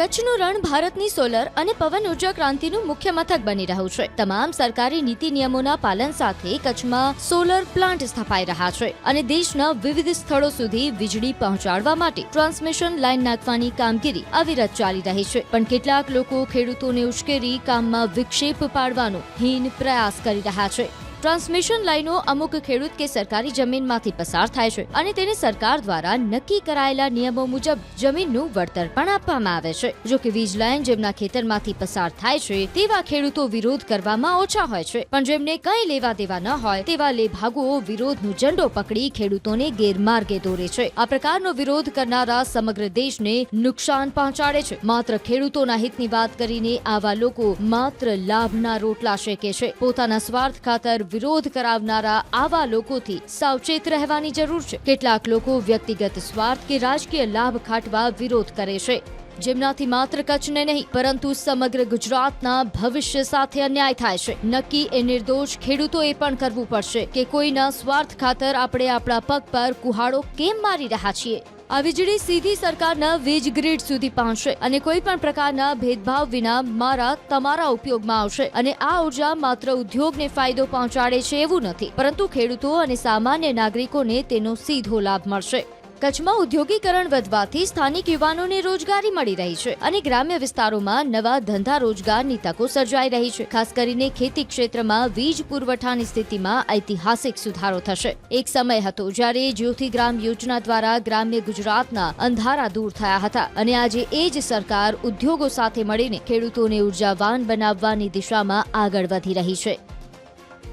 કચ્છનું રણ ભારતની સોલર અને પવન ઉર્જા ક્રાંતિનું મુખ્ય મથક બની રહ્યું છે। તમામ સરકારી નીતિ નિયમોના પાલન સાથે કચ્છમાં સોલર પ્લાન્ટ સ્થાપાઈ રહ્યા છે અને દેશના વિવિધ સ્થળો સુધી વીજળી પહોંચાડવા માટે ટ્રાન્સમિશન લાઇન નાખવાની કામગીરી અવિરત ચાલી રહી છે। પણ કેટલાક લોકો ખેડૂતોને ઉશ્કેરી કામમાં વિક્ષેપ પાડવાનો હીન પ્રયાસ કરી રહ્યા છે। ટ્રાન્સમિશન લાઇનો અમુક ખેડૂત કે સરકારી જમીનમાંથી પસાર થાય છે અને તેને સરકાર દ્વારા નક્કી કરાયેલા નિયમો મુજબ જમીનનું વળતર પણ આપવામાં આવે છે। જો કે વીજ લાઇન જેમના ખેતરમાંથી પસાર થાય છે તેવા ખેડૂતો વિરોધ કરવામાં ઓછા હોય છે, પણ જેમને કંઈ લેવા દેવા ન હોય તેવા લેભાગુઓ વિરોધનો ઝંડો પકડી ખેડૂતોને ગેરમાર્ગે દોરે છે। આ પ્રકારનો વિરોધ કરનારા સમગ્ર દેશને નુકસાન પહોંચાડે છે। માત્ર ખેડૂતોના હિતની વાત કરીને આવા લોકો માત્ર લાભના રોટલા શેકે છે। પોતાના સ્વાર્થ ખાતર વિરોધ કરાવનારા આવા લોકોથી સાવચેત રહેવાની જરૂર છે। કેટલાક લોકો વ્યક્તિગત સ્વાર્થ કે રાજકીય લાભ ખાટવા વિરોધ કરે છે, જેમનાથી માત્ર કચ્છને નહીં પરંતુ સમગ્ર ગુજરાતના ભવિષ્ય સાથે અન્યાય થાય છે। નક્કી એ નિર્દોષ ખેડૂતોએ પણ કરવું પડશે કે કોઈના સ્વાર્થ ખાતર આપણે આપણા પગ પર કુહાડો કેમ મારી રહ્યા છીએ। આ વીજળી સીધી સરકારના વીજ ગ્રીડ સુધી પહોંચશે અને કોઈ પણ પ્રકારના ભેદભાવ વિના તમારા ઉપયોગમાં આવશે અને આ ઉર્જા માત્ર ઉદ્યોગને ફાયદો પહોંચાડે છે એવું નથી, પરંતુ ખેડૂતો અને સામાન્ય નાગરિકોને તેનો સીધો લાભ મળશે। કચ્છમાં ઉદ્યોગીકરણ વધવાથી સ્થાનિક યુવાનોને રોજગારી મળી રહી છે અને ગ્રામ્ય વિસ્તારોમાં નવા ધંધા રોજગારની તકો સર્જાઈ રહી છે। ખાસ કરીને ખેતી ક્ષેત્રમાં વીજ પુરવઠાની સ્થિતિમાં ઐતિહાસિક સુધારો થશે। એક સમય હતો જ્યારે જ્યોતિગ્રામ યોજના દ્વારા ગ્રામ્ય ગુજરાતના અંધારા દૂર થયા હતા અને આજે એ જ સરકાર ઉદ્યોગો સાથે મળીને ખેડૂતોને ઉર્જાવાન બનાવવાની દિશામાં આગળ વધી રહી છે।